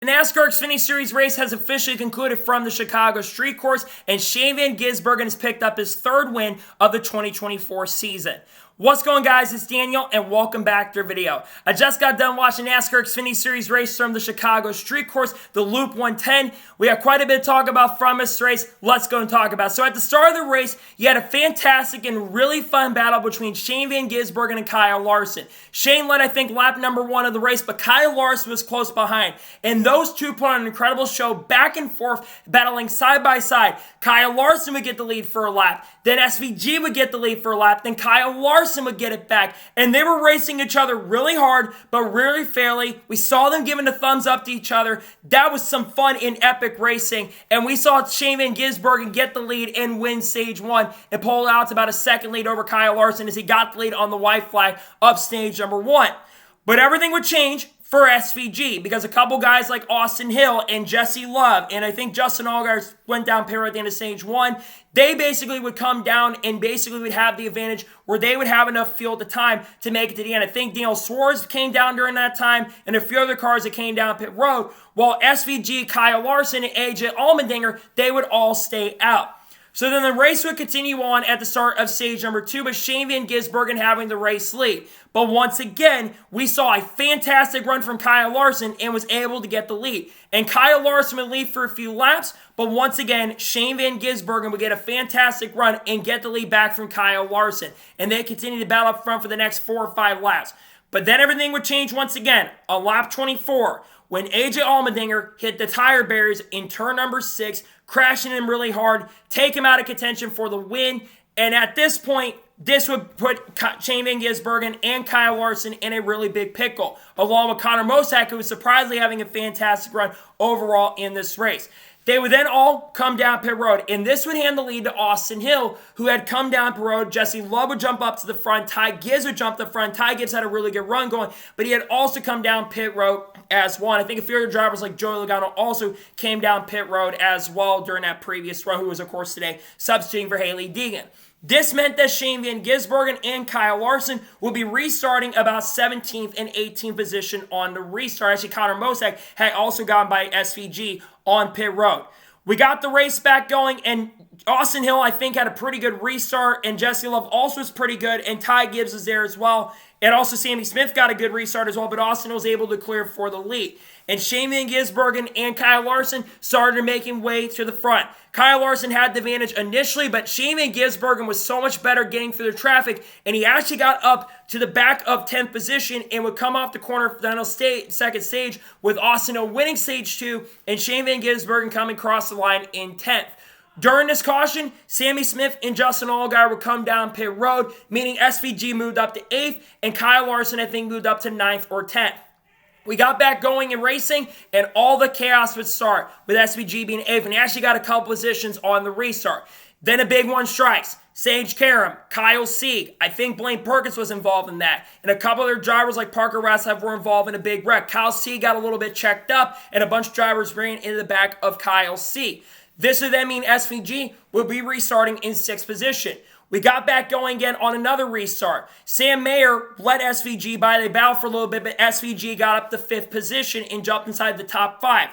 The NASCAR Xfinity Series race has officially concluded from the Chicago Street Course, and Shane Van Gisbergen has picked up his third win of the 2024 season. What's going on, guys? It's Daniel, and welcome back to our video. I just got done watching NASCAR Xfinity Series race from the Chicago Street Course, the Loop 110. We have quite a bit to talk about from this race. Let's go and talk about it. So at the start of the race, you had a fantastic and really fun battle between Shane Van Gisbergen and Kyle Larson. Shane led, I think, lap number 1 of the race, but Kyle Larson was close behind. And those two put on an incredible show, back and forth, battling side by side. Kyle Larson would get the lead for a lap. Then SVG would get the lead for a lap. Then Kyle Larson would get it back. And they were racing each other really hard, but really fairly. We saw them giving a thumbs up to each other. That was some fun and epic racing. And we saw Shane Van Gisbergen get the lead and win stage 1 and pull out about a second lead over Kyle Larson as he got the lead on the white flag of stage number 1. But everything would change for SVG because a couple guys like Austin Hill and Jesse Love, and I think Justin Allgaier went down pit at the end of stage 1, they basically would come down and basically would have the advantage where they would have enough fuel at the time to make it to the end. I think Daniel Suarez came down during that time and a few other cars that came down pit road, while SVG, Kyle Larson, and AJ Allmendinger, they would all stay out. So then the race would continue on at the start of stage number 2, but Shane Van Gisbergen having the race lead. But once again, we saw a fantastic run from Kyle Larson and was able to get the lead. And Kyle Larson would lead for a few laps, but once again, Shane Van Gisbergen would get a fantastic run and get the lead back from Kyle Larson. And they continued to battle up front for the next 4 or 5 laps. But then everything would change once again on lap 24 when AJ Allmendinger hit the tire barriers in turn number 6, crashing him really hard, take him out of contention for the win. And at this point, this would put Shane Van Gisbergen and Kyle Larson in a really big pickle, along with Connor Mosack, who was surprisingly having a fantastic run overall in this race. They would then all come down pit road, and this would hand the lead to Austin Hill, who had come down pit road. Jesse Love would jump up to the front. Ty Gibbs would jump to the front. Ty Gibbs had a really good run going, but he had also come down pit road as well. I think a few other drivers like Joey Logano also came down pit road as well during that previous run, who was, of course, today substituting for Haley Deegan. This meant that Shane Van Gisbergen and Kyle Larson would be restarting about 17th and 18th position on the restart. Actually, Connor Mosack had also gone by SVG on pit road. We got the race back going, and Austin Hill, I think, had a pretty good restart, and Jesse Love also was pretty good, and Ty Gibbs was there as well. And also Sammy Smith got a good restart as well, but Austin was able to clear for the lead. And Shane Van Gisbergen and Kyle Larson started making way to the front. Kyle Larson had the advantage initially, but Shane Van Gisbergen was so much better getting through the traffic, and he actually got up to the back of 10th position and would come off the corner for the second stage with Austin Hill winning stage 2 and Shane Van Gisbergen coming across the line in 10th. During this caution, Sammy Smith and Justin Allgaier would come down pit road, meaning SVG moved up to 8th, and Kyle Larson, I think, moved up to 9th or 10th. We got back going in racing, and all the chaos would start, with SVG being 8th, and he actually got a couple positions on the restart. Then a big one strikes. Sage Karam, Kyle Sieg, I think Blaine Perkins was involved in that, and a couple other drivers like Parker Raslev were involved in a big wreck. Kyle Sieg got a little bit checked up, and a bunch of drivers ran into the back of Kyle Sieg. This would then mean SVG will be restarting in 6th position. We got back going again on another restart. Sam Mayer led SVG by the battle for a little bit, but SVG got up to 5th position and jumped inside the top 5.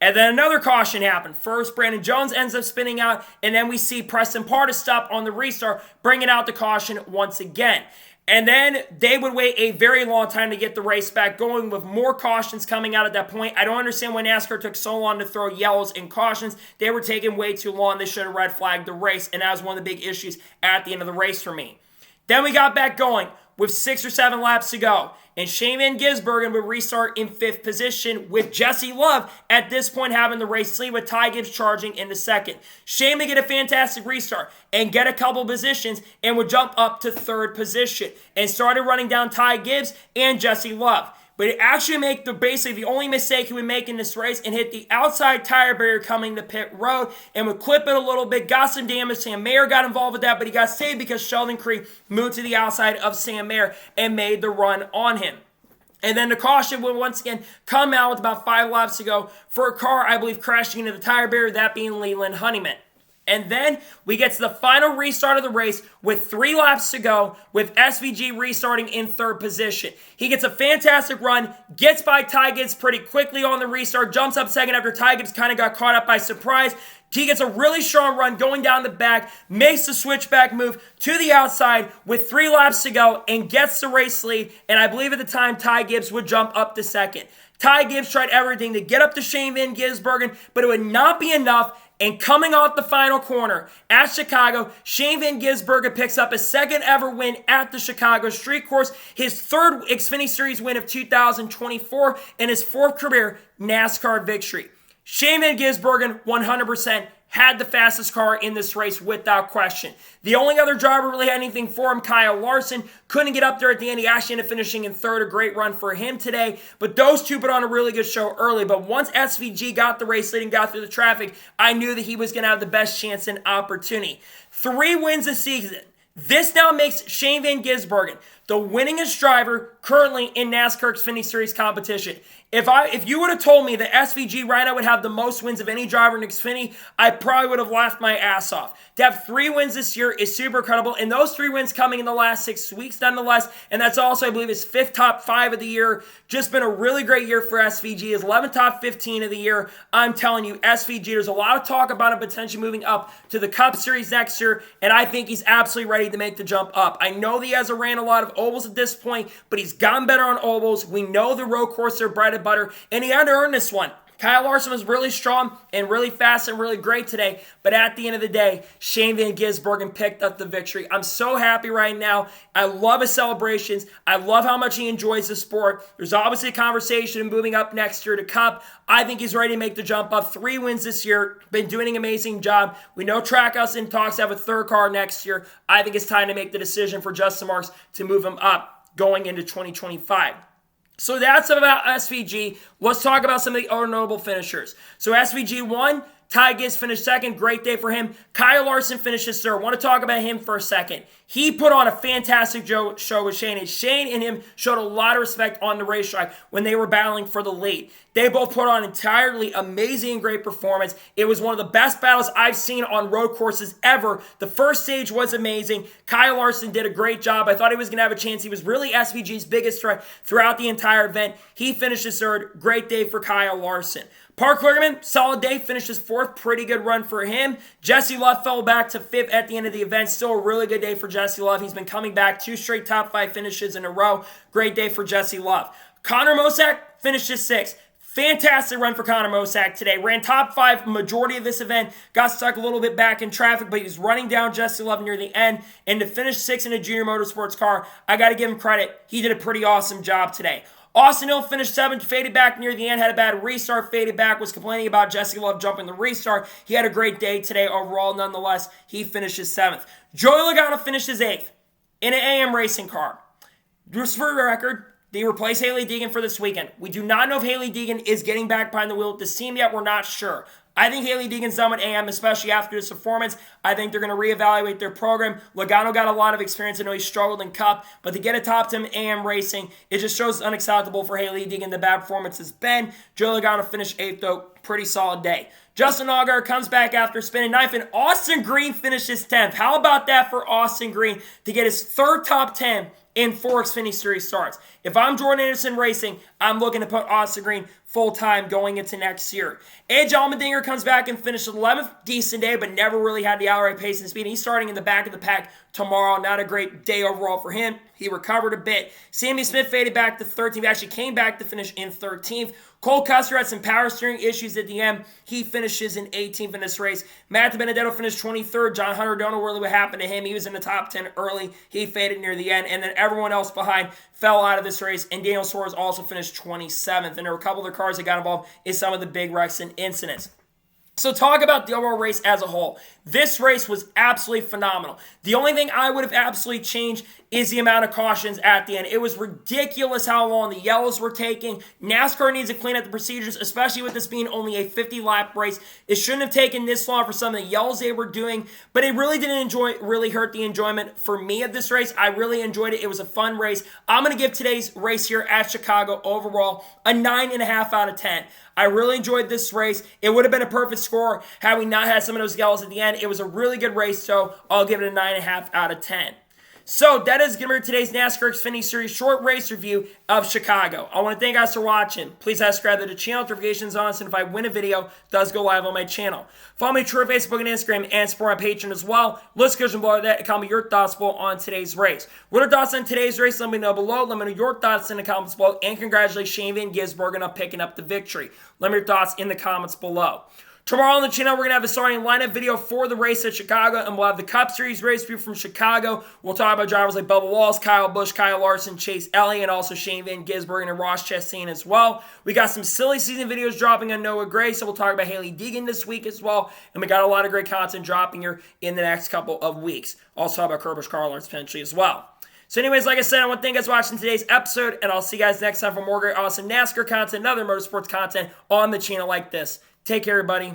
And then another caution happened. First, Brandon Jones ends up spinning out, and then we see Preston Partis stop on the restart, bringing out the caution once again. And then they would wait a very long time to get the race back going with more cautions coming out at that point. I don't understand why NASCAR took so long to throw yellows and cautions. They were taking way too long. They should have red flagged the race, and that was one of the big issues at the end of the race for me. Then we got back going with 6 or 7 laps to go. And Shane Van Gisbergen would restart in 5th position with Jesse Love at this point having the race lead with Ty Gibbs charging into 2nd. Shane would get a fantastic restart and get a couple positions and would jump up to 3rd position and started running down Ty Gibbs and Jesse Love. But it actually made basically the only mistake he would make in this race and hit the outside tire barrier coming to pit road and would clip it a little bit, got some damage. Sam Mayer got involved with that, but he got saved because Sheldon Creed moved to the outside of Sam Mayer and made the run on him. And then the caution would once again come out with about 5 laps to go for a car, I believe, crashing into the tire barrier, that being Leland Honeyman. And then we get to the final restart of the race with 3 laps to go, with SVG restarting in 3rd position. He gets a fantastic run, gets by Ty Gibbs pretty quickly on the restart, jumps up second after Ty Gibbs kind of got caught up by surprise. He gets a really strong run going down the back, makes the switchback move to the outside with 3 laps to go, and gets the race lead. And I believe at the time Ty Gibbs would jump up to second. Ty Gibbs tried everything to get up to Shane Van Gisbergen, but it would not be enough. And coming off the final corner at Chicago, Shane Van Gisbergen picks up his 2nd ever win at the Chicago Street Course, his 3rd Xfinity Series win of 2024, and his 4th career NASCAR victory. Shane Van Gisbergen 100% had the fastest car in this race without question. The only other driver really had anything for him, Kyle Larson, couldn't get up there at the end. He actually ended up finishing in 3rd, a great run for him today. But those two put on a really good show early. But once SVG got the race lead and got through the traffic, I knew that he was going to have the best chance and opportunity. 3 wins this season. This now makes Shane Van Gisbergen the winningest driver currently in NASCAR Xfinity Series competition. If you would have told me that SVG right now would have the most wins of any driver in Xfinity, I probably would have laughed my ass off. To have 3 wins this year is super incredible, and those 3 wins coming in the last 6 weeks nonetheless, and that's also, I believe, his 5th top 5 of the year. Just been a really great year for SVG. His 11th top 15 of the year. I'm telling you, SVG, there's a lot of talk about him potentially moving up to the Cup Series next year, and I think he's absolutely ready to make the jump up. I know that he hasn't ran a lot of ovals at this point, but he's gotten better on ovals. We know the road courses are bread and butter, and he had to earn this one. Kyle Larson was really strong and really fast and really great today, but at the end of the day, Shane Van Gisbergen picked up the victory. I'm so happy right now. I love his celebrations. I love how much he enjoys the sport. There's obviously a conversation of moving up next year to Cup. I think he's ready to make the jump up. 3 wins this year. Been doing an amazing job. We know Trackhouse in talks to have a 3rd car next year. I think it's time to make the decision for Justin Marks to move him up going into 2025. So that's about SVG. Let's talk about some of the other notable finishers. So SVG won. Ty Gibbs finished 2nd. Great day for him. Kyle Larson finishes 3rd. I want to talk about him for a second. He put on a fantastic show with Shane, and Shane and him showed a lot of respect on the racetrack when they were battling for the lead. They both put on entirely amazing and great performance. It was one of the best battles I've seen on road courses ever. The first stage was amazing. Kyle Larson did a great job. I thought he was going to have a chance. He was really SVG's biggest threat throughout the entire event. He finishes 3rd. Great day for Kyle Larson. Park Kligerman, solid day, finishes 4th. Pretty good run for him. Jesse Love fell back to 5th at the end of the event. Still a really good day for Jesse Love. He's been coming back 2 straight top 5 finishes in a row. Great day for Jesse Love. Connor Mosack finishes 6th. Fantastic run for Connor Mosack today. Ran top 5 majority of this event. Got stuck a little bit back in traffic, but he was running down Jesse Love near the end. And to finish 6th in a junior motorsports car, I got to give him credit. He did a pretty awesome job today. Austin Hill finished 7th, faded back near the end, had a bad restart, faded back, was complaining about Jesse Love jumping the restart. He had a great day today overall, nonetheless. He finishes 7th. Joey Logano finishes 8th in an AM racing car. Just for the record, they replace Hailie Deegan for this weekend. We do not know if Hailie Deegan is getting back behind the wheel with this team yet. We're not sure. I think Hailie Deegan's done with AM, especially after his performance. I think they're going to reevaluate their program. Logano got a lot of experience. I know he struggled in Cup, but to get a top 10 AM racing, it just shows unacceptable for Hailie Deegan. The bad performance has been. Joe Logano finished 8th, though. Pretty solid day. Justin Allgaier comes back after spinning 9th, and Austin Green finishes 10th. How about that for Austin Green to get his 3rd top 10 in 4 Xfinity Series starts? If I'm Jordan Anderson Racing, I'm looking to put Austin Green full-time going into next year. Edge Allmendinger comes back and finished 11th. Decent day, but never really had the outright pace and speed. He's starting in the back of the pack tomorrow. Not a great day overall for him. He recovered a bit. Sammy Smith faded back to 13th. He actually came back to finish in 13th. Cole Custer had some power steering issues at the end. He finishes in 18th in this race. Matt Benedetto finished 23rd. John Hunter, don't know really what happened to him. He was in the top 10 early. He faded near the end. And then everyone else behind fell out of this race. And Daniel Suarez also finished 27th. And there were a couple other cars that got involved in some of the big wrecks and incidents. So talk about the overall race as a whole. This race was absolutely phenomenal. The only thing I would have absolutely changed is the amount of cautions at the end. It was ridiculous how long the yellows were taking. NASCAR needs to clean up the procedures, especially with this being only a 50-lap race. It shouldn't have taken this long for some of the yellows they were doing, but it really didn't really hurt the enjoyment for me of this race. I really enjoyed it. It was a fun race. I'm going to give today's race here at Chicago overall a 9.5 out of 10. I really enjoyed this race. It would have been a perfect score had we not had some of those yellows at the end. It was a really good race, so I'll give it a 9.5 out of 10. So that is going to be today's NASCAR Xfinity Series short race review of Chicago. I want to thank you guys for watching. Please subscribe to the channel, notifications on, so if I win a video, it does go live on my channel. Follow me on Twitter, Facebook, and Instagram, and support my Patreon as well. Let's go below that and comment your thoughts below on today's race. What are your thoughts on today's race? Let me know below. Let me know your thoughts in the comments below. And congratulate Shane Van Gisbergen on picking up the victory. Let me know your thoughts in the comments below. Tomorrow on the channel, we're going to have a starting lineup video for the race at Chicago, and we'll have the Cup Series race view from Chicago. We'll talk about drivers like Bubba Wallace, Kyle Busch, Kyle Larson, Chase Elliott, and also Shane Van Gisbergen and Ross Chastain as well. We got some silly season videos dropping on Noah Gray, so we'll talk about Hailie Deegan this week as well, and we got a lot of great content dropping here in the next couple of weeks. Also talk about Kirby Carlars potentially as well. So anyways, like I said, I want to thank you guys for watching today's episode, and I'll see you guys next time for more great, awesome NASCAR content and other motorsports content on the channel like this. Take care, everybody.